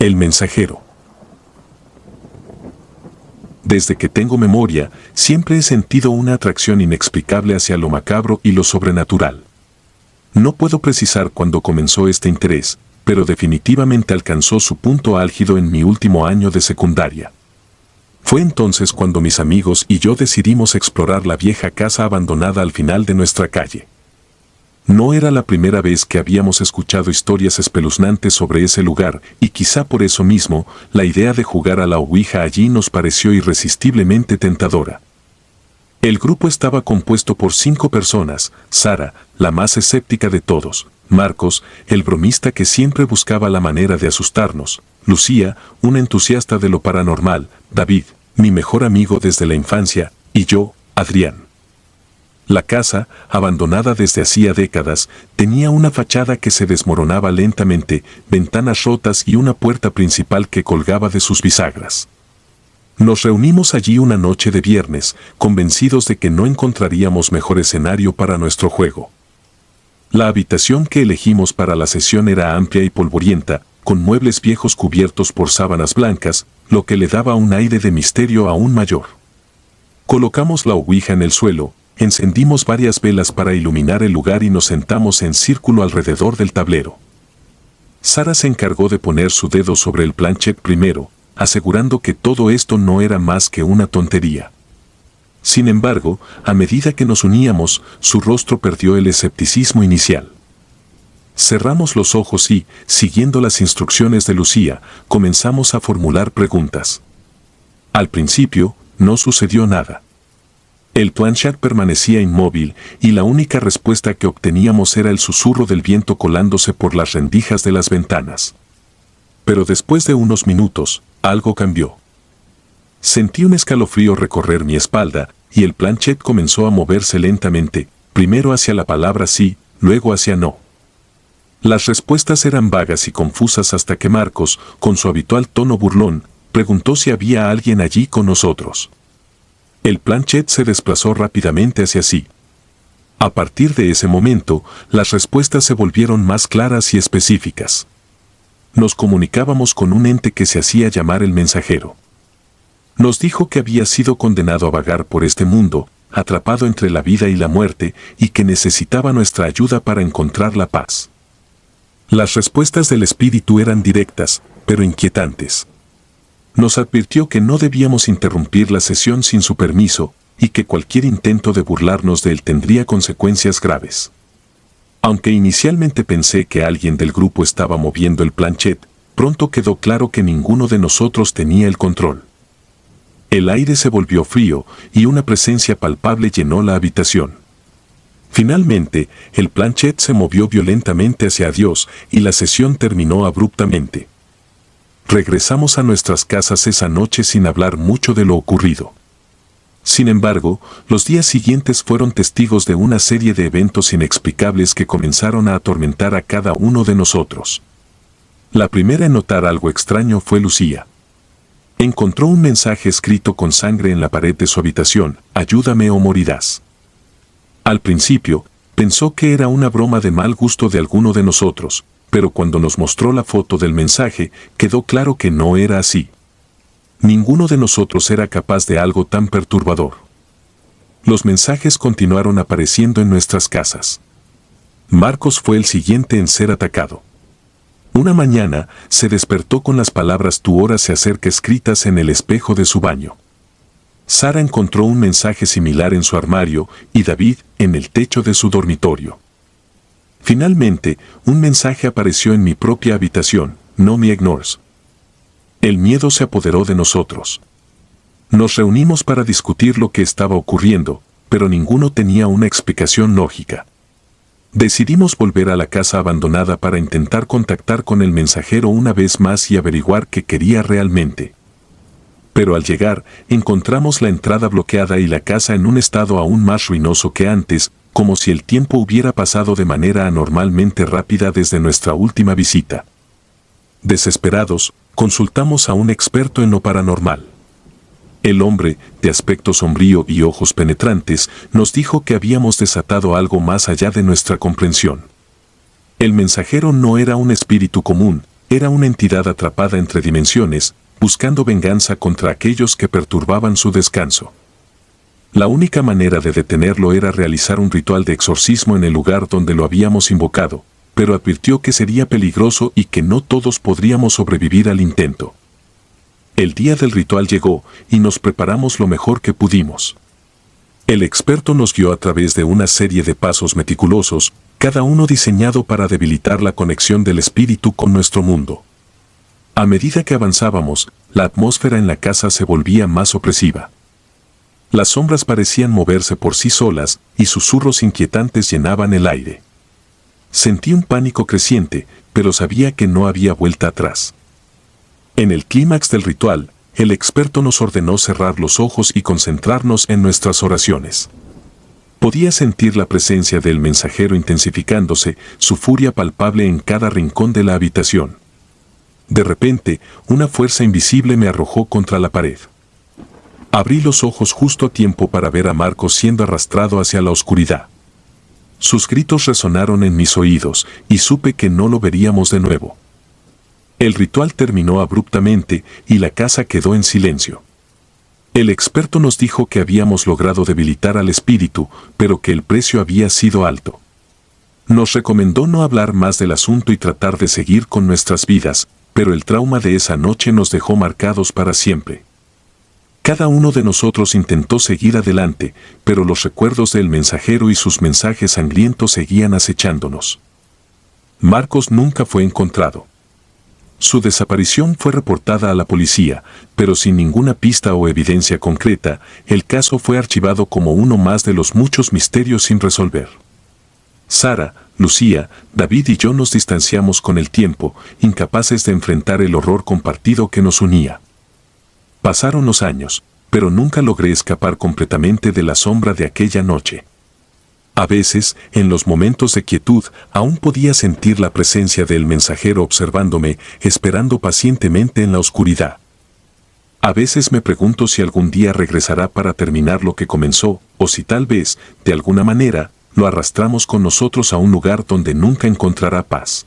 El mensajero. Desde que tengo memoria, siempre he sentido una atracción inexplicable hacia lo macabro y lo sobrenatural. No puedo precisar cuándo comenzó este interés, pero definitivamente alcanzó su punto álgido en mi último año de secundaria. Fue entonces cuando mis amigos y yo decidimos explorar la vieja casa abandonada al final de nuestra calle. No era la primera vez que habíamos escuchado historias espeluznantes sobre ese lugar, y quizá por eso mismo, la idea de jugar a la ouija allí nos pareció irresistiblemente tentadora. El grupo estaba compuesto por 5 personas: Sara, la más escéptica de todos; Marcos, el bromista que siempre buscaba la manera de asustarnos; Lucía, una entusiasta de lo paranormal; David, mi mejor amigo desde la infancia; y yo, Adrián. La casa, abandonada desde hacía décadas, tenía una fachada que se desmoronaba lentamente, ventanas rotas y una puerta principal que colgaba de sus bisagras. Nos reunimos allí una noche de viernes, convencidos de que no encontraríamos mejor escenario para nuestro juego. La habitación que elegimos para la sesión era amplia y polvorienta, con muebles viejos cubiertos por sábanas blancas, lo que le daba un aire de misterio aún mayor. Colocamos la ouija en el suelo, encendimos varias velas para iluminar el lugar y nos sentamos en círculo alrededor del tablero. Sara se encargó de poner su dedo sobre el planchet primero, asegurando que todo esto no era más que una tontería. Sin embargo, a medida que nos uníamos, su rostro perdió el escepticismo inicial. Cerramos los ojos y, siguiendo las instrucciones de Lucía, comenzamos a formular preguntas. Al principio, no sucedió nada. El planchet permanecía inmóvil y la única respuesta que obteníamos era el susurro del viento colándose por las rendijas de las ventanas. Pero después de unos minutos, algo cambió. Sentí un escalofrío recorrer mi espalda y el planchet comenzó a moverse lentamente, primero hacia la palabra sí, luego hacia no. Las respuestas eran vagas y confusas hasta que Marcos, con su habitual tono burlón, preguntó si había alguien allí con nosotros. El planchet se desplazó rápidamente hacia sí. A partir de ese momento, las respuestas se volvieron más claras y específicas. Nos comunicábamos con un ente que se hacía llamar el mensajero. Nos dijo que había sido condenado a vagar por este mundo, atrapado entre la vida y la muerte, y que necesitaba nuestra ayuda para encontrar la paz. Las respuestas del espíritu eran directas, pero inquietantes. Nos advirtió que no debíamos interrumpir la sesión sin su permiso, y que cualquier intento de burlarnos de él tendría consecuencias graves. Aunque inicialmente pensé que alguien del grupo estaba moviendo el planchet, pronto quedó claro que ninguno de nosotros tenía el control. El aire se volvió frío, y una presencia palpable llenó la habitación. Finalmente, el planchet se movió violentamente hacia Dios, y la sesión terminó abruptamente. Regresamos a nuestras casas esa noche sin hablar mucho de lo ocurrido. Sin embargo, los días siguientes fueron testigos de una serie de eventos inexplicables que comenzaron a atormentar a cada uno de nosotros. La primera en notar algo extraño fue Lucía. Encontró un mensaje escrito con sangre en la pared de su habitación: «Ayúdame o morirás». Al principio, pensó que era una broma de mal gusto de alguno de nosotros, pero cuando nos mostró la foto del mensaje, quedó claro que no era así. Ninguno de nosotros era capaz de algo tan perturbador. Los mensajes continuaron apareciendo en nuestras casas. Marcos fue el siguiente en ser atacado. Una mañana, se despertó con las palabras «Tu hora se acerca» escritas en el espejo de su baño. Sara encontró un mensaje similar en su armario y David en el techo de su dormitorio. Finalmente, un mensaje apareció en mi propia habitación: «No me ignores». El miedo se apoderó de nosotros. Nos reunimos para discutir lo que estaba ocurriendo, pero ninguno tenía una explicación lógica. Decidimos volver a la casa abandonada para intentar contactar con el mensajero una vez más y averiguar qué quería realmente. Pero al llegar, encontramos la entrada bloqueada y la casa en un estado aún más ruinoso que antes, como si el tiempo hubiera pasado de manera anormalmente rápida desde nuestra última visita. Desesperados, consultamos a un experto en lo paranormal. El hombre, de aspecto sombrío y ojos penetrantes, nos dijo que habíamos desatado algo más allá de nuestra comprensión. El mensajero no era un espíritu común, era una entidad atrapada entre dimensiones, buscando venganza contra aquellos que perturbaban su descanso. La única manera de detenerlo era realizar un ritual de exorcismo en el lugar donde lo habíamos invocado, pero advirtió que sería peligroso y que no todos podríamos sobrevivir al intento. El día del ritual llegó y nos preparamos lo mejor que pudimos. El experto nos guió a través de una serie de pasos meticulosos, cada uno diseñado para debilitar la conexión del espíritu con nuestro mundo. A medida que avanzábamos, la atmósfera en la casa se volvía más opresiva. Las sombras parecían moverse por sí solas y susurros inquietantes llenaban el aire. Sentí un pánico creciente, pero sabía que no había vuelta atrás. En el clímax del ritual, el experto nos ordenó cerrar los ojos y concentrarnos en nuestras oraciones. Podía sentir la presencia del mensajero intensificándose, su furia palpable en cada rincón de la habitación. De repente, una fuerza invisible me arrojó contra la pared. Abrí los ojos justo a tiempo para ver a Marcos siendo arrastrado hacia la oscuridad. Sus gritos resonaron en mis oídos y supe que no lo veríamos de nuevo. El ritual terminó abruptamente y la casa quedó en silencio. El experto nos dijo que habíamos logrado debilitar al espíritu, pero que el precio había sido alto. Nos recomendó no hablar más del asunto y tratar de seguir con nuestras vidas, pero el trauma de esa noche nos dejó marcados para siempre. Cada uno de nosotros intentó seguir adelante, pero los recuerdos del mensajero y sus mensajes sangrientos seguían acechándonos. Marcos nunca fue encontrado. Su desaparición fue reportada a la policía, pero sin ninguna pista o evidencia concreta, el caso fue archivado como uno más de los muchos misterios sin resolver. Sara, Lucía, David y yo nos distanciamos con el tiempo, incapaces de enfrentar el horror compartido que nos unía. Pasaron los años, pero nunca logré escapar completamente de la sombra de aquella noche. A veces, en los momentos de quietud, aún podía sentir la presencia del mensajero observándome, esperando pacientemente en la oscuridad. A veces me pregunto si algún día regresará para terminar lo que comenzó, o si tal vez, de alguna manera, lo arrastramos con nosotros a un lugar donde nunca encontrará paz.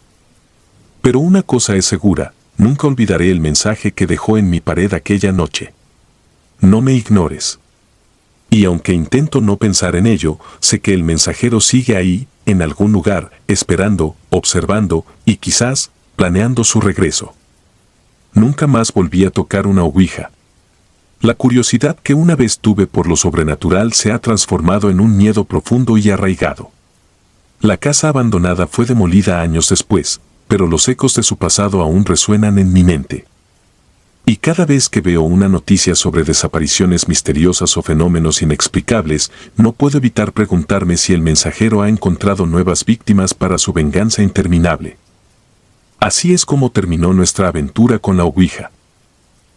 Pero una cosa es segura, nunca olvidaré el mensaje que dejó en mi pared aquella noche. No me ignores. Y aunque intento no pensar en ello, sé que el mensajero sigue ahí, en algún lugar, esperando, observando y quizás planeando su regreso. Nunca más volví a tocar una ouija. La curiosidad que una vez tuve por lo sobrenatural se ha transformado en un miedo profundo y arraigado. La casa abandonada fue demolida años después, pero los ecos de su pasado aún resuenan en mi mente. Y cada vez que veo una noticia sobre desapariciones misteriosas o fenómenos inexplicables, no puedo evitar preguntarme si el mensajero ha encontrado nuevas víctimas para su venganza interminable. Así es como terminó nuestra aventura con la ouija.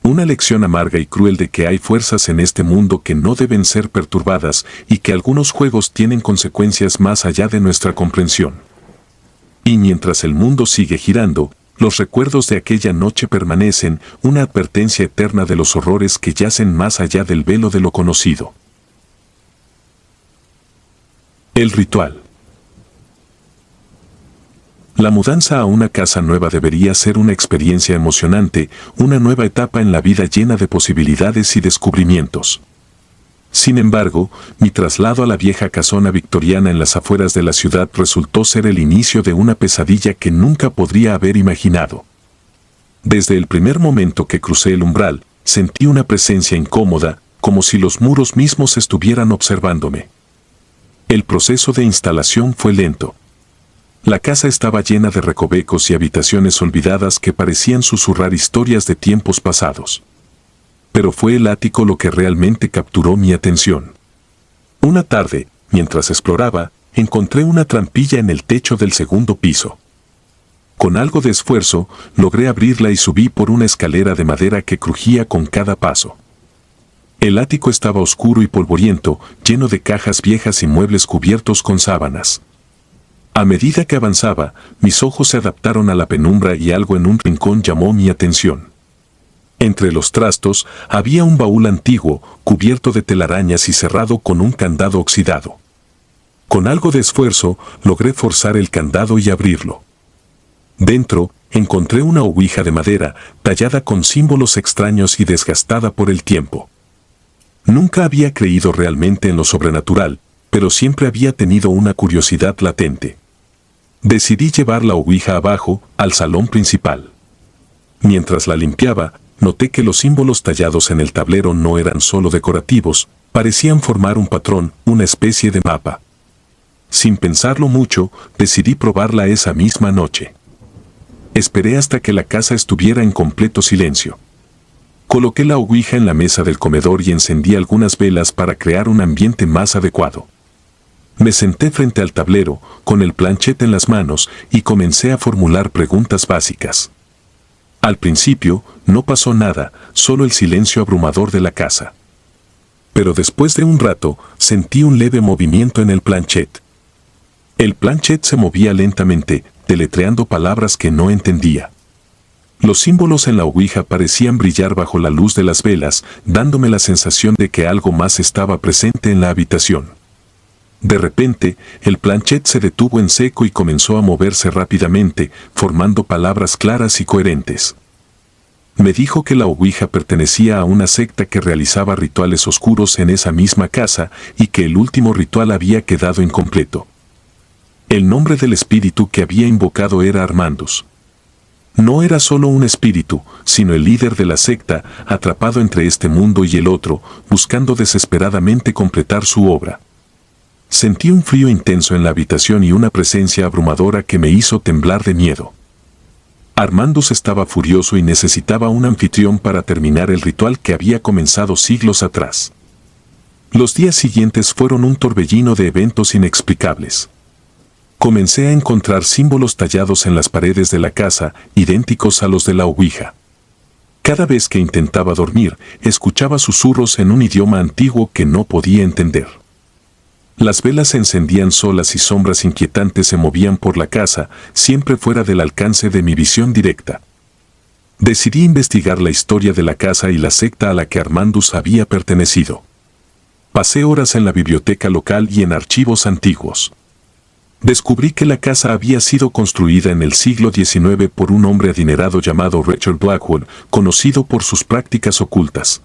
Una lección amarga y cruel de que hay fuerzas en este mundo que no deben ser perturbadas y que algunos juegos tienen consecuencias más allá de nuestra comprensión. Y mientras el mundo sigue girando, los recuerdos de aquella noche permanecen, una advertencia eterna de los horrores que yacen más allá del velo de lo conocido. El ritual. La mudanza a una casa nueva debería ser una experiencia emocionante, una nueva etapa en la vida llena de posibilidades y descubrimientos. Sin embargo, mi traslado a la vieja casona victoriana en las afueras de la ciudad resultó ser el inicio de una pesadilla que nunca podría haber imaginado. Desde el primer momento que crucé el umbral, sentí una presencia incómoda, como si los muros mismos estuvieran observándome. El proceso de instalación fue lento. La casa estaba llena de recovecos y habitaciones olvidadas que parecían susurrar historias de tiempos pasados. Pero fue el ático lo que realmente capturó mi atención. Una tarde, mientras exploraba, encontré una trampilla en el techo del segundo piso. Con algo de esfuerzo, logré abrirla y subí por una escalera de madera que crujía con cada paso. El ático estaba oscuro y polvoriento, lleno de cajas viejas y muebles cubiertos con sábanas. A medida que avanzaba, mis ojos se adaptaron a la penumbra y algo en un rincón llamó mi atención. Entre los trastos había un baúl antiguo, cubierto de telarañas y cerrado con un candado oxidado. Con algo de esfuerzo, logré forzar el candado y abrirlo. Dentro, encontré una ouija de madera, tallada con símbolos extraños y desgastada por el tiempo. Nunca había creído realmente en lo sobrenatural, pero siempre había tenido una curiosidad latente. Decidí llevar la ouija abajo, al salón principal. Mientras la limpiaba, noté que los símbolos tallados en el tablero no eran solo decorativos, parecían formar un patrón, una especie de mapa. Sin pensarlo mucho, decidí probarla esa misma noche. Esperé hasta que la casa estuviera en completo silencio. Coloqué la ouija en la mesa del comedor y encendí algunas velas para crear un ambiente más adecuado. Me senté frente al tablero, con el planchet en las manos, y comencé a formular preguntas básicas. Al principio, no pasó nada, solo el silencio abrumador de la casa. Pero después de un rato, sentí un leve movimiento en el planchet. El planchet se movía lentamente, deletreando palabras que no entendía. Los símbolos en la ouija parecían brillar bajo la luz de las velas, dándome la sensación de que algo más estaba presente en la habitación. De repente, el planchet se detuvo en seco y comenzó a moverse rápidamente, formando palabras claras y coherentes. Me dijo que la ouija pertenecía a una secta que realizaba rituales oscuros en esa misma casa y que el último ritual había quedado incompleto. El nombre del espíritu que había invocado era Armandus. No era solo un espíritu, sino el líder de la secta, atrapado entre este mundo y el otro, buscando desesperadamente completar su obra. Sentí un frío intenso en la habitación y una presencia abrumadora que me hizo temblar de miedo. Armandus estaba furioso y necesitaba un anfitrión para terminar el ritual que había comenzado siglos atrás. Los días siguientes fueron un torbellino de eventos inexplicables. Comencé a encontrar símbolos tallados en las paredes de la casa, idénticos a los de la ouija. Cada vez que intentaba dormir, escuchaba susurros en un idioma antiguo que no podía entender. Las velas se encendían solas y sombras inquietantes se movían por la casa, siempre fuera del alcance de mi visión directa. Decidí investigar la historia de la casa y la secta a la que Armandus había pertenecido. Pasé horas en la biblioteca local y en archivos antiguos. Descubrí que la casa había sido construida en el siglo XIX por un hombre adinerado llamado Richard Blackwood, conocido por sus prácticas ocultas.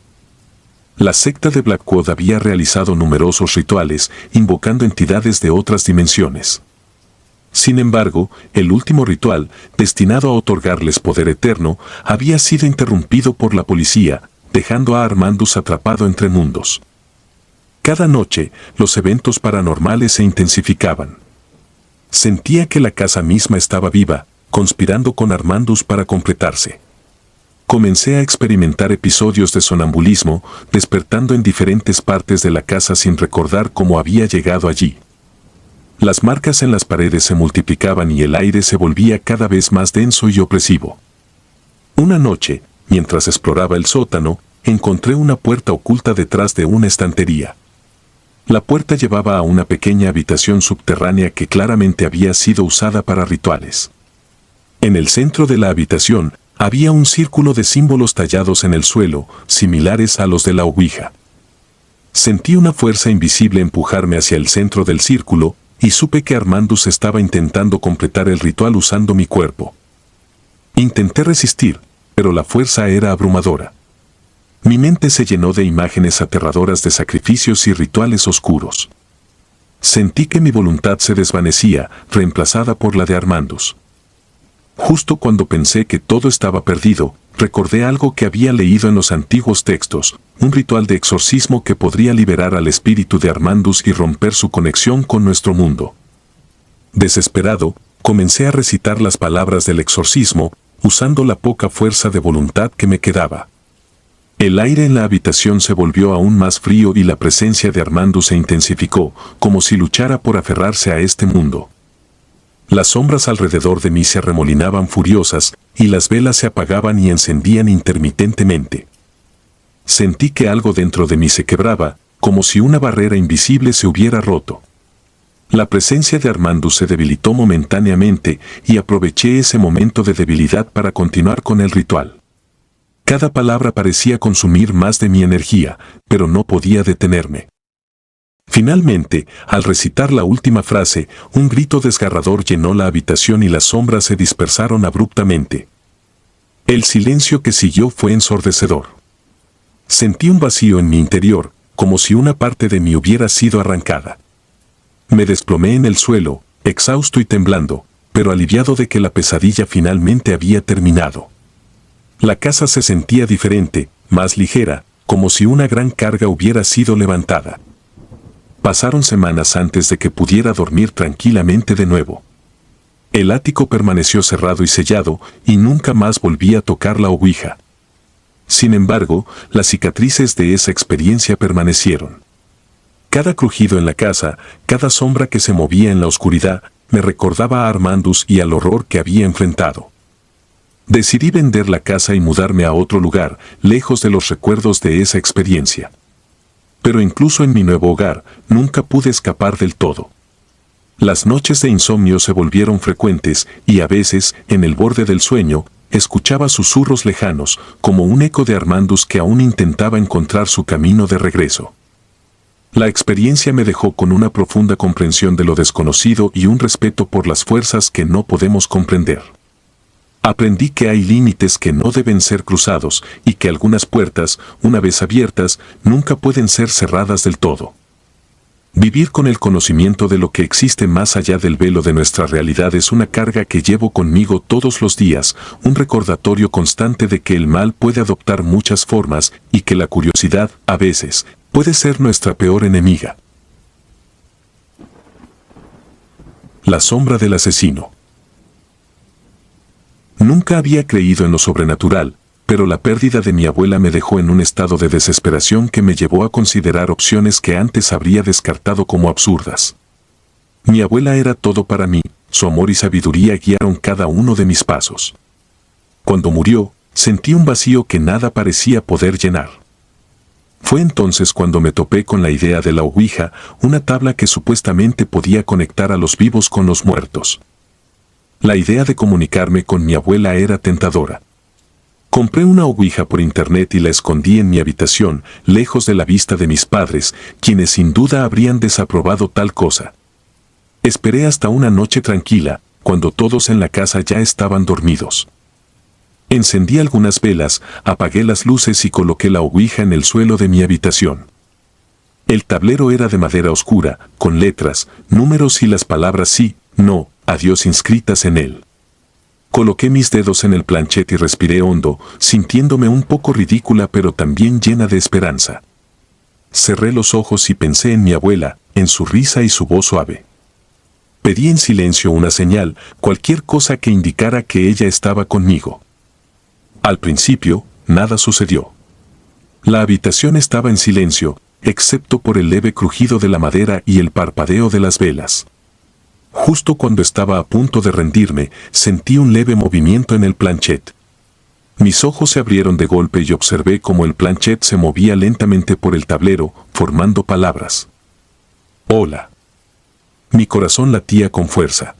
La secta de Blackwood había realizado numerosos rituales, invocando entidades de otras dimensiones. Sin embargo, el último ritual, destinado a otorgarles poder eterno, había sido interrumpido por la policía, dejando a Armandus atrapado entre mundos. Cada noche, los eventos paranormales se intensificaban. Sentía que la casa misma estaba viva, conspirando con Armandus para completarse. Comencé a experimentar episodios de sonambulismo, despertando en diferentes partes de la casa sin recordar cómo había llegado allí. Las marcas en las paredes se multiplicaban y el aire se volvía cada vez más denso y opresivo. Una noche, mientras exploraba el sótano, encontré una puerta oculta detrás de una estantería. La puerta llevaba a una pequeña habitación subterránea que claramente había sido usada para rituales. En el centro de la habitación, había un círculo de símbolos tallados en el suelo, similares a los de la ouija. Sentí una fuerza invisible empujarme hacia el centro del círculo, y supe que Armandus estaba intentando completar el ritual usando mi cuerpo. Intenté resistir, pero la fuerza era abrumadora. Mi mente se llenó de imágenes aterradoras de sacrificios y rituales oscuros. Sentí que mi voluntad se desvanecía, reemplazada por la de Armandus. Justo cuando pensé que todo estaba perdido, recordé algo que había leído en los antiguos textos, un ritual de exorcismo que podría liberar al espíritu de Armandus y romper su conexión con nuestro mundo. Desesperado, comencé a recitar las palabras del exorcismo, usando la poca fuerza de voluntad que me quedaba. El aire en la habitación se volvió aún más frío y la presencia de Armandus se intensificó, como si luchara por aferrarse a este mundo. Las sombras alrededor de mí se arremolinaban furiosas, y las velas se apagaban y encendían intermitentemente. Sentí que algo dentro de mí se quebraba, como si una barrera invisible se hubiera roto. La presencia de Armandus se debilitó momentáneamente, y aproveché ese momento de debilidad para continuar con el ritual. Cada palabra parecía consumir más de mi energía, pero no podía detenerme. Finalmente, al recitar la última frase, un grito desgarrador llenó la habitación y las sombras se dispersaron abruptamente. El silencio que siguió fue ensordecedor. Sentí un vacío en mi interior, como si una parte de mí hubiera sido arrancada. Me desplomé en el suelo, exhausto y temblando, pero aliviado de que la pesadilla finalmente había terminado. La casa se sentía diferente, más ligera, como si una gran carga hubiera sido levantada. Pasaron semanas antes de que pudiera dormir tranquilamente de nuevo. El ático permaneció cerrado y sellado, y nunca más volví a tocar la ouija. Sin embargo, las cicatrices de esa experiencia permanecieron. Cada crujido en la casa, cada sombra que se movía en la oscuridad, me recordaba a Armandus y al horror que había enfrentado. Decidí vender la casa y mudarme a otro lugar, lejos de los recuerdos de esa experiencia. Pero incluso en mi nuevo hogar, nunca pude escapar del todo. Las noches de insomnio se volvieron frecuentes y a veces, en el borde del sueño, escuchaba susurros lejanos, como un eco de Armandus que aún intentaba encontrar su camino de regreso. La experiencia me dejó con una profunda comprensión de lo desconocido y un respeto por las fuerzas que no podemos comprender. Aprendí que hay límites que no deben ser cruzados y que algunas puertas, una vez abiertas, nunca pueden ser cerradas del todo. Vivir con el conocimiento de lo que existe más allá del velo de nuestra realidad es una carga que llevo conmigo todos los días, un recordatorio constante de que el mal puede adoptar muchas formas y que la curiosidad, a veces, puede ser nuestra peor enemiga. La sombra del asesino. Nunca había creído en lo sobrenatural, pero la pérdida de mi abuela me dejó en un estado de desesperación que me llevó a considerar opciones que antes habría descartado como absurdas. Mi abuela era todo para mí, su amor y sabiduría guiaron cada uno de mis pasos. Cuando murió, sentí un vacío que nada parecía poder llenar. Fue entonces cuando me topé con la idea de la ouija, una tabla que supuestamente podía conectar a los vivos con los muertos. La idea de comunicarme con mi abuela era tentadora. Compré una ouija por internet y la escondí en mi habitación, lejos de la vista de mis padres, quienes sin duda habrían desaprobado tal cosa. Esperé hasta una noche tranquila, cuando todos en la casa ya estaban dormidos. Encendí algunas velas, apagué las luces y coloqué la ouija en el suelo de mi habitación. El tablero era de madera oscura, con letras, números y las palabras sí, no, adiós inscritas en él. Coloqué mis dedos en el planchet y respiré hondo, sintiéndome un poco ridícula pero también llena de esperanza. Cerré los ojos y pensé en mi abuela, en su risa y su voz suave. Pedí en silencio una señal, cualquier cosa que indicara que ella estaba conmigo. Al principio, nada sucedió. La habitación estaba en silencio, excepto por el leve crujido de la madera y el parpadeo de las velas. Justo cuando estaba a punto de rendirme, sentí un leve movimiento en el planchet. Mis ojos se abrieron de golpe y observé cómo el planchet se movía lentamente por el tablero, formando palabras. Hola. Mi corazón latía con fuerza.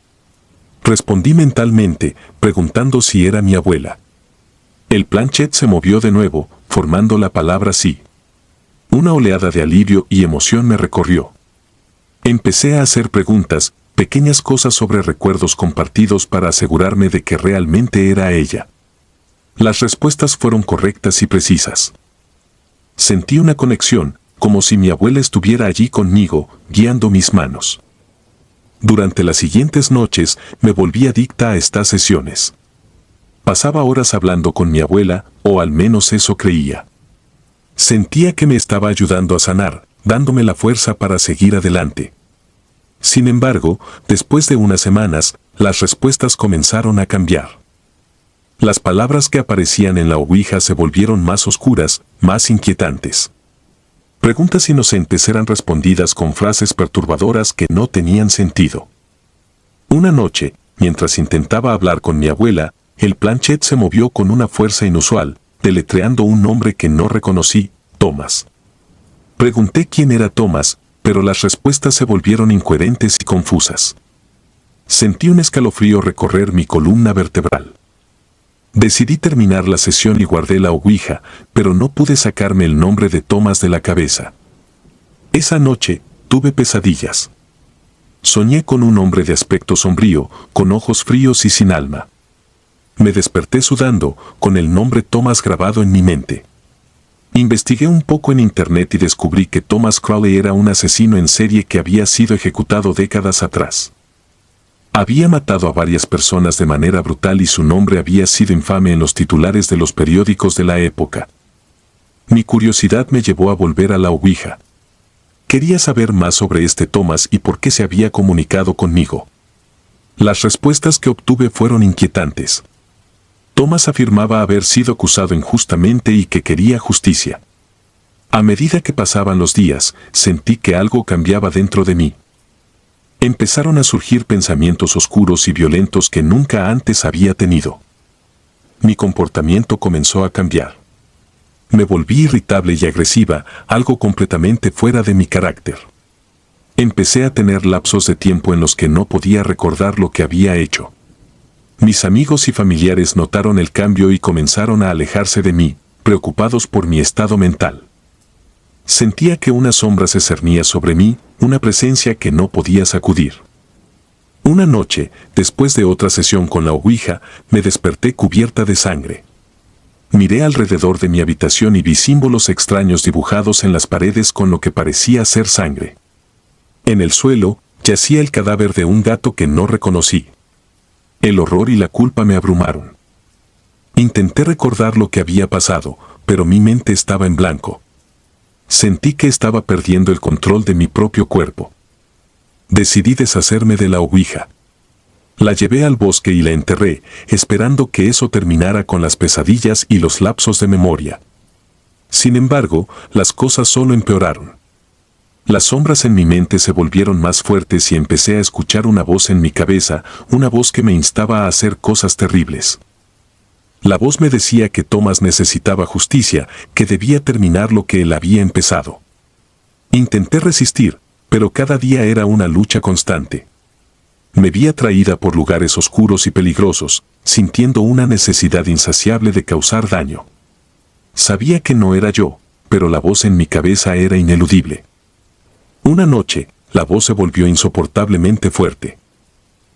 Respondí mentalmente, preguntando si era mi abuela. El planchet se movió de nuevo, formando la palabra sí. Una oleada de alivio y emoción me recorrió. Empecé a hacer preguntas, pequeñas cosas sobre recuerdos compartidos para asegurarme de que realmente era ella. Las respuestas fueron correctas y precisas. Sentí una conexión, como si mi abuela estuviera allí conmigo, guiando mis manos. Durante las siguientes noches, me volví adicta a estas sesiones. Pasaba horas hablando con mi abuela, o al menos eso creía. Sentía que me estaba ayudando a sanar, dándome la fuerza para seguir adelante. Sin embargo, después de unas semanas, las respuestas comenzaron a cambiar. Las palabras que aparecían en la ouija se volvieron más oscuras, más inquietantes. Preguntas inocentes eran respondidas con frases perturbadoras que no tenían sentido. Una noche, mientras intentaba hablar con mi abuela, el planchet se movió con una fuerza inusual, deletreando un nombre que no reconocí, Thomas. Pregunté quién era Thomas, pero las respuestas se volvieron incoherentes y confusas. Sentí un escalofrío recorrer mi columna vertebral. Decidí terminar la sesión y guardé la ouija, pero no pude sacarme el nombre de Thomas de la cabeza. Esa noche, Tuve pesadillas. Soñé con un hombre de aspecto sombrío, con ojos fríos y sin alma. Me desperté sudando, con el nombre Thomas grabado en mi mente. Investigué un poco en internet y descubrí que Thomas Crowley era un asesino en serie que había sido ejecutado décadas atrás. Había matado a varias personas de manera brutal y su nombre había sido infame en los titulares de los periódicos de la época. Mi curiosidad me llevó a volver a la Ouija. Quería saber más sobre este Thomas y por qué se había comunicado conmigo. Las respuestas que obtuve fueron inquietantes. Thomas afirmaba haber sido acusado injustamente y que quería justicia. A medida que pasaban los días, sentí que algo cambiaba dentro de mí. Empezaron a surgir pensamientos oscuros y violentos que nunca antes había tenido. Mi comportamiento comenzó a cambiar. Me volví irritable y agresiva, algo completamente fuera de mi carácter. Empecé a tener lapsos de tiempo en los que no podía recordar lo que había hecho. Mis amigos y familiares notaron el cambio y comenzaron a alejarse de mí, preocupados por mi estado mental. Sentía que una sombra se cernía sobre mí, una presencia que no podía sacudir. Una noche, después de otra sesión con la Ouija, me desperté cubierta de sangre. Miré alrededor de mi habitación y vi símbolos extraños dibujados en las paredes con lo que parecía ser sangre. En el suelo, yacía el cadáver de un gato que no reconocí. El horror y la culpa me abrumaron. Intenté recordar lo que había pasado, pero mi mente estaba en blanco. Sentí que estaba perdiendo el control de mi propio cuerpo. Decidí deshacerme de la Ouija. La llevé al bosque y la enterré, esperando que eso terminara con las pesadillas y los lapsos de memoria. Sin embargo, las cosas solo empeoraron. Las sombras en mi mente se volvieron más fuertes y empecé a escuchar una voz en mi cabeza, una voz que me instaba a hacer cosas terribles. La voz me decía que Thomas necesitaba justicia, que debía terminar lo que él había empezado. Intenté resistir, pero cada día era una lucha constante. Me vi atraída por lugares oscuros y peligrosos, sintiendo una necesidad insaciable de causar daño. Sabía que no era yo, pero la voz en mi cabeza era ineludible. Una noche, la voz se volvió insoportablemente fuerte.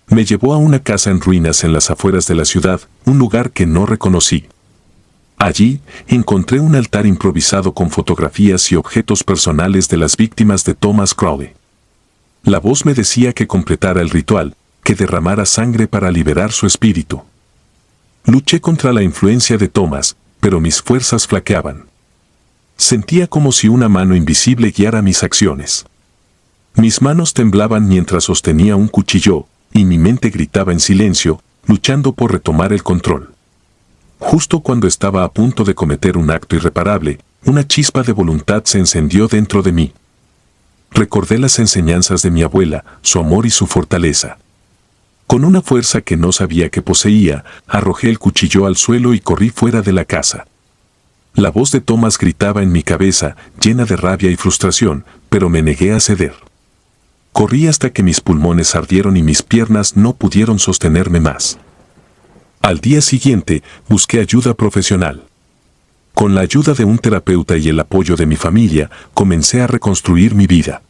Me llevó a una casa en ruinas en las afueras de la ciudad, un lugar que no reconocí. Allí, encontré un altar improvisado con fotografías y objetos personales de las víctimas de Thomas Crowley. La voz me decía que completara el ritual, que derramara sangre para liberar su espíritu. Luché contra la influencia de Thomas, pero mis fuerzas flaqueaban. Sentía como si una mano invisible guiara mis acciones. Mis manos temblaban mientras sostenía un cuchillo, y mi mente gritaba en silencio, luchando por retomar el control. Justo cuando estaba a punto de cometer un acto irreparable, una chispa de voluntad se encendió dentro de mí. Recordé las enseñanzas de mi abuela, su amor y su fortaleza. Con una fuerza que no sabía que poseía, arrojé el cuchillo al suelo y corrí fuera de la casa. La voz de Thomas gritaba en mi cabeza, llena de rabia y frustración, pero me negué a ceder. Corrí hasta que mis pulmones ardieron y mis piernas no pudieron sostenerme más. Al día siguiente, busqué ayuda profesional. Con la ayuda de un terapeuta y el apoyo de mi familia, comencé a reconstruir mi vida.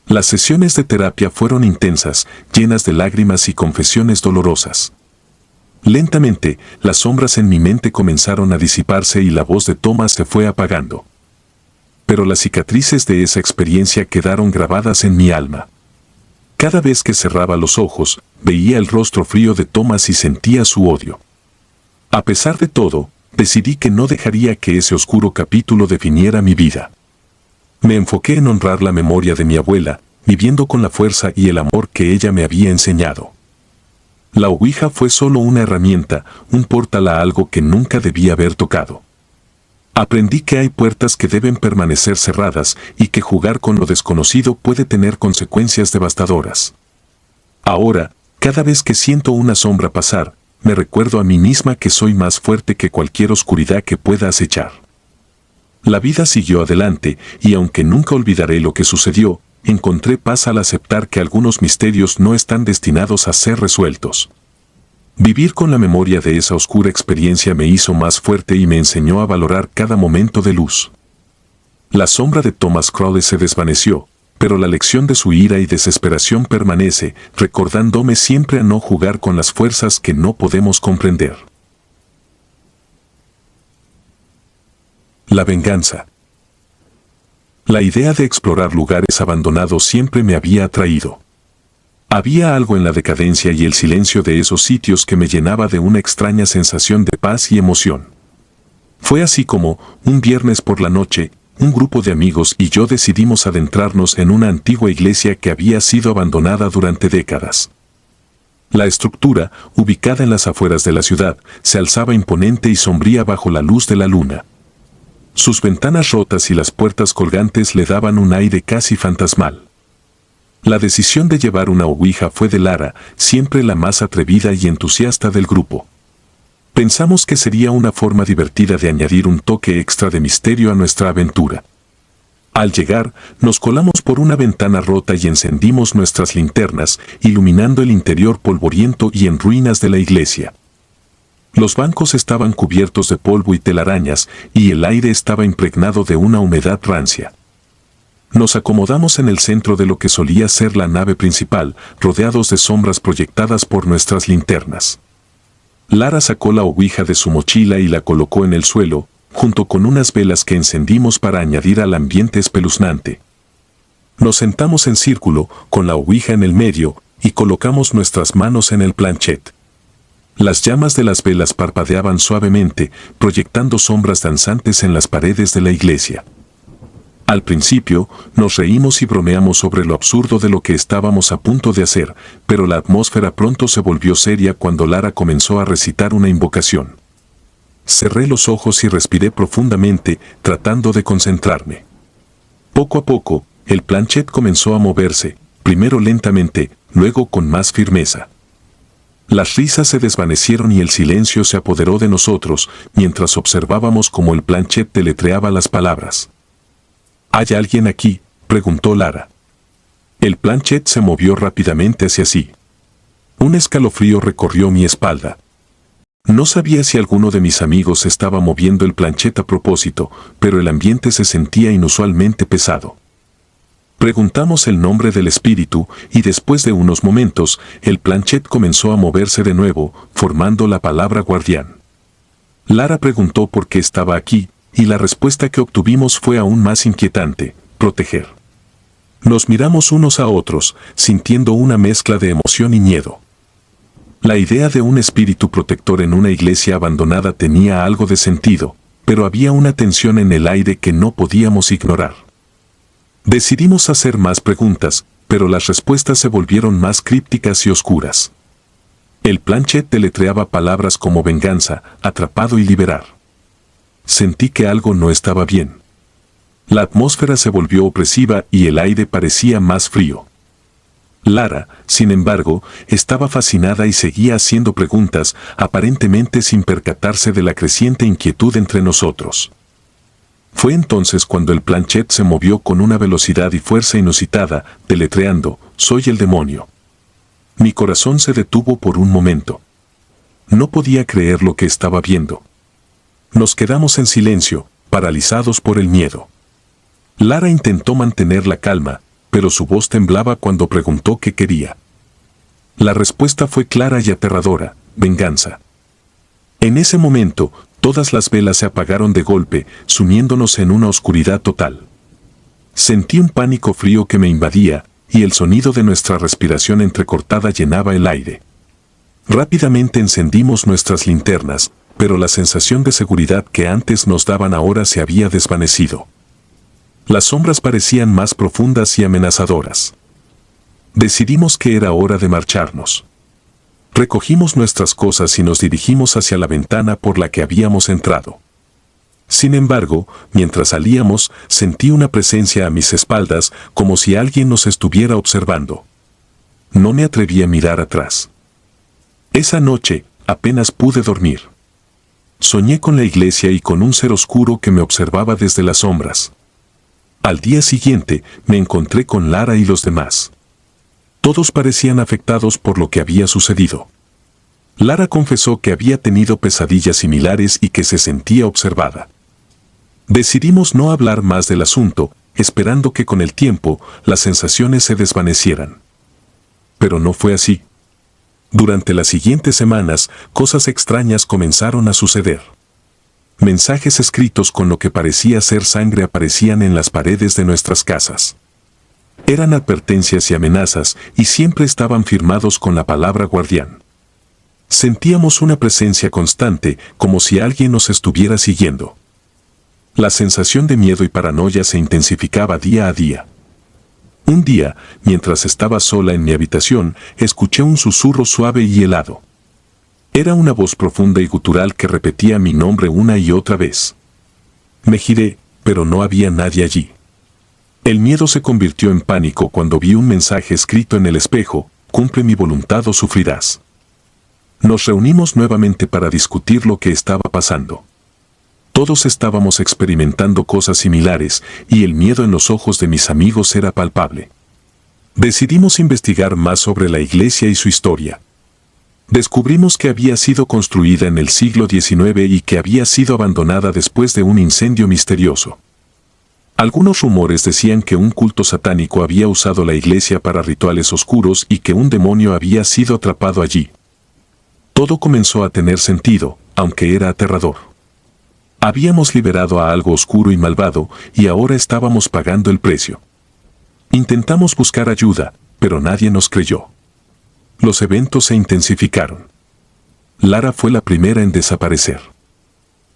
Las sesiones de terapia fueron intensas, llenas de lágrimas y confesiones dolorosas. Lentamente, las sombras en mi mente comenzaron a disiparse y la voz de Thomas se fue apagando. Pero las cicatrices de esa experiencia quedaron grabadas en mi alma. Cada vez que cerraba los ojos, veía el rostro frío de Thomas y sentía su odio. A pesar de todo, decidí que no dejaría que ese oscuro capítulo definiera mi vida. Me enfoqué en honrar la memoria de mi abuela, viviendo con la fuerza y el amor que ella me había enseñado. La Ouija fue solo una herramienta, un portal a algo que nunca debía haber tocado. Aprendí que hay puertas que deben permanecer cerradas y que jugar con lo desconocido puede tener consecuencias devastadoras. Ahora, cada vez que siento una sombra pasar, me recuerdo a mí misma que soy más fuerte que cualquier oscuridad que pueda acechar. La vida siguió adelante y aunque nunca olvidaré lo que sucedió, encontré paz al aceptar que algunos misterios no están destinados a ser resueltos. Vivir con la memoria de esa oscura experiencia me hizo más fuerte y me enseñó a valorar cada momento de luz. La sombra de Thomas Crowley se desvaneció, pero la lección de su ira y desesperación permanece, recordándome siempre a no jugar con las fuerzas que no podemos comprender. La venganza. La idea de explorar lugares abandonados siempre me había atraído. Había algo en la decadencia y el silencio de esos sitios que me llenaba de una extraña sensación de paz y emoción. Fue así como, un viernes por la noche, un grupo de amigos y yo decidimos adentrarnos en una antigua iglesia que había sido abandonada durante décadas. La estructura, ubicada en las afueras de la ciudad, se alzaba imponente y sombría bajo la luz de la luna. Sus ventanas rotas y las puertas colgantes le daban un aire casi fantasmal. La decisión de llevar una ouija fue de Lara, siempre la más atrevida y entusiasta del grupo. Pensamos que sería una forma divertida de añadir un toque extra de misterio a nuestra aventura. Al llegar, nos colamos por una ventana rota y encendimos nuestras linternas, iluminando el interior polvoriento y en ruinas de la iglesia. Los bancos estaban cubiertos de polvo y telarañas, y el aire estaba impregnado de una humedad rancia. Nos acomodamos en el centro de lo que solía ser la nave principal, rodeados de sombras proyectadas por nuestras linternas. Lara sacó la ouija de su mochila y la colocó en el suelo, junto con unas velas que encendimos para añadir al ambiente espeluznante. Nos sentamos en círculo, con la ouija en el medio, y colocamos nuestras manos en el planchet. Las llamas de las velas parpadeaban suavemente, proyectando sombras danzantes en las paredes de la iglesia. Al principio, nos reímos y bromeamos sobre lo absurdo de lo que estábamos a punto de hacer, pero la atmósfera pronto se volvió seria cuando Lara comenzó a recitar una invocación. Cerré los ojos y respiré profundamente, tratando de concentrarme. Poco a poco, el planchet comenzó a moverse, primero lentamente, luego con más firmeza. Las risas se desvanecieron y el silencio se apoderó de nosotros, mientras observábamos cómo el planchet deletreaba las palabras. ¿Hay alguien aquí?, preguntó Lara. El planchet se movió rápidamente hacia sí. Un escalofrío recorrió mi espalda. No sabía si alguno de mis amigos estaba moviendo el planchet a propósito, pero el ambiente se sentía inusualmente pesado. Preguntamos el nombre del espíritu y después de unos momentos, el planchet comenzó a moverse de nuevo, formando la palabra guardián. Lara preguntó por qué estaba aquí, y la respuesta que obtuvimos fue aún más inquietante: proteger. Nos miramos unos a otros, sintiendo una mezcla de emoción y miedo. La idea de un espíritu protector en una iglesia abandonada tenía algo de sentido, pero había una tensión en el aire que no podíamos ignorar. Decidimos hacer más preguntas, pero las respuestas se volvieron más crípticas y oscuras. El planchet deletreaba palabras como venganza, atrapado y liberar. Sentí que algo no estaba bien. La atmósfera se volvió opresiva y el aire parecía más frío. Lara, sin embargo, estaba fascinada y seguía haciendo preguntas, aparentemente sin percatarse de la creciente inquietud entre nosotros. Fue entonces cuando el planchet se movió con una velocidad y fuerza inusitada, deletreando: «Soy el demonio». Mi corazón se detuvo por un momento. No podía creer lo que estaba viendo. Nos quedamos en silencio, paralizados por el miedo. Lara intentó mantener la calma, pero su voz temblaba cuando preguntó qué quería. La respuesta fue clara y aterradora: venganza. En ese momento, todas las velas se apagaron de golpe, sumiéndonos en una oscuridad total. Sentí un pánico frío que me invadía, y el sonido de nuestra respiración entrecortada llenaba el aire. Rápidamente encendimos nuestras linternas, pero la sensación de seguridad que antes nos daban ahora se había desvanecido. Las sombras parecían más profundas y amenazadoras. Decidimos que era hora de marcharnos. Recogimos nuestras cosas y nos dirigimos hacia la ventana por la que habíamos entrado. Sin embargo, mientras salíamos, sentí una presencia a mis espaldas, como si alguien nos estuviera observando. No me atreví a mirar atrás. Esa noche, apenas pude dormir. Soñé con la iglesia y con un ser oscuro que me observaba desde las sombras. Al día siguiente, me encontré con Lara y los demás. Todos parecían afectados por lo que había sucedido. Lara confesó que había tenido pesadillas similares y que se sentía observada. Decidimos no hablar más del asunto, esperando que con el tiempo las sensaciones se desvanecieran. Pero no fue así. Durante las siguientes semanas, cosas extrañas comenzaron a suceder. Mensajes escritos con lo que parecía ser sangre aparecían en las paredes de nuestras casas. Eran advertencias y amenazas y siempre estaban firmados con la palabra guardián. Sentíamos una presencia constante, como si alguien nos estuviera siguiendo. La sensación de miedo y paranoia se intensificaba día a día. Un día, mientras estaba sola en mi habitación, escuché un susurro suave y helado. Era una voz profunda y gutural que repetía mi nombre una y otra vez. Me giré, pero no había nadie allí. El miedo se convirtió en pánico cuando vi un mensaje escrito en el espejo: cumple mi voluntad o sufrirás. Nos reunimos nuevamente para discutir lo que estaba pasando. Todos estábamos experimentando cosas similares y el miedo en los ojos de mis amigos era palpable. Decidimos investigar más sobre la iglesia y su historia. Descubrimos que había sido construida en el siglo XIX y que había sido abandonada después de un incendio misterioso. Algunos rumores decían que un culto satánico había usado la iglesia para rituales oscuros y que un demonio había sido atrapado allí. Todo comenzó a tener sentido, aunque era aterrador. Habíamos liberado a algo oscuro y malvado y ahora estábamos pagando el precio. Intentamos buscar ayuda, pero nadie nos creyó. Los eventos se intensificaron. Lara fue la primera en desaparecer.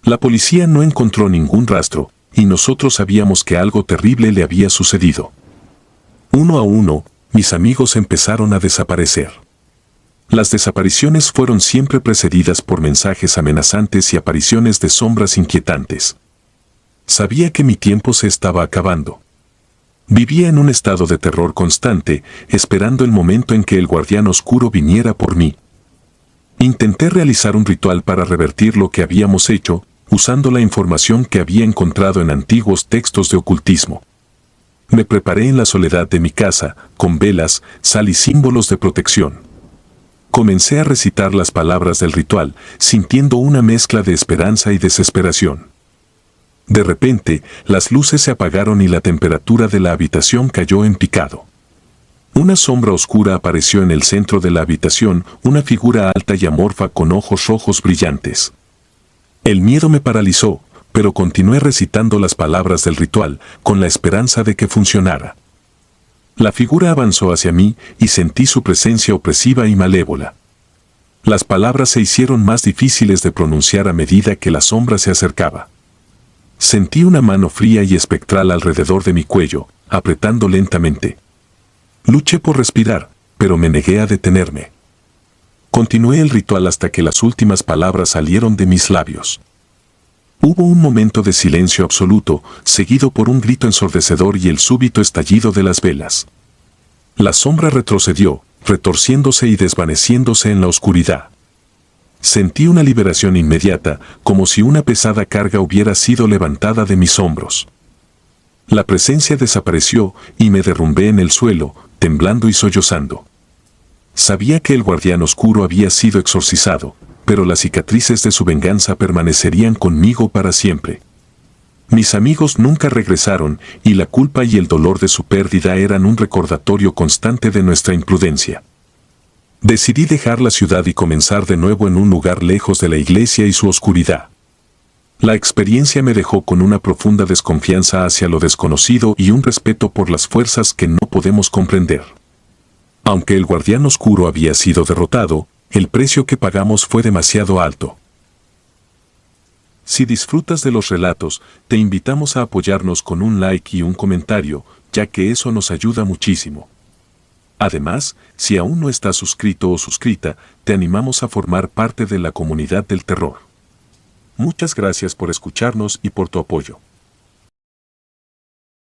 La policía no encontró ningún rastro y nosotros sabíamos que algo terrible le había sucedido. Uno a uno, mis amigos empezaron a desaparecer. Las desapariciones fueron siempre precedidas por mensajes amenazantes y apariciones de sombras inquietantes. Sabía que mi tiempo se estaba acabando. Vivía en un estado de terror constante, esperando el momento en que el guardián oscuro viniera por mí. Intenté realizar un ritual para revertir lo que habíamos hecho, usando la información que había encontrado en antiguos textos de ocultismo. Me preparé en la soledad de mi casa, con velas, sal y símbolos de protección. Comencé a recitar las palabras del ritual, sintiendo una mezcla de esperanza y desesperación. De repente, las luces se apagaron y la temperatura de la habitación cayó en picado. Una sombra oscura apareció en el centro de la habitación, una figura alta y amorfa con ojos rojos brillantes. El miedo me paralizó, pero continué recitando las palabras del ritual, con la esperanza de que funcionara. La figura avanzó hacia mí y sentí su presencia opresiva y malévola. Las palabras se hicieron más difíciles de pronunciar a medida que la sombra se acercaba. Sentí una mano fría y espectral alrededor de mi cuello, apretando lentamente. Luché por respirar, pero me negué a detenerme. Continué el ritual hasta que las últimas palabras salieron de mis labios. Hubo un momento de silencio absoluto, seguido por un grito ensordecedor y el súbito estallido de las velas. La sombra retrocedió, retorciéndose y desvaneciéndose en la oscuridad. Sentí una liberación inmediata, como si una pesada carga hubiera sido levantada de mis hombros. La presencia desapareció y me derrumbé en el suelo, temblando y sollozando. Sabía que el guardián oscuro había sido exorcizado, pero las cicatrices de su venganza permanecerían conmigo para siempre. Mis amigos nunca regresaron y la culpa y el dolor de su pérdida eran un recordatorio constante de nuestra imprudencia. Decidí dejar la ciudad y comenzar de nuevo en un lugar lejos de la iglesia y su oscuridad. La experiencia me dejó con una profunda desconfianza hacia lo desconocido y un respeto por las fuerzas que no podemos comprender. Aunque el guardián oscuro había sido derrotado, el precio que pagamos fue demasiado alto. Si disfrutas de los relatos, te invitamos a apoyarnos con un like y un comentario, ya que eso nos ayuda muchísimo. Además, si aún no estás suscrito o suscrita, te animamos a formar parte de la comunidad del terror. Muchas gracias por escucharnos y por tu apoyo.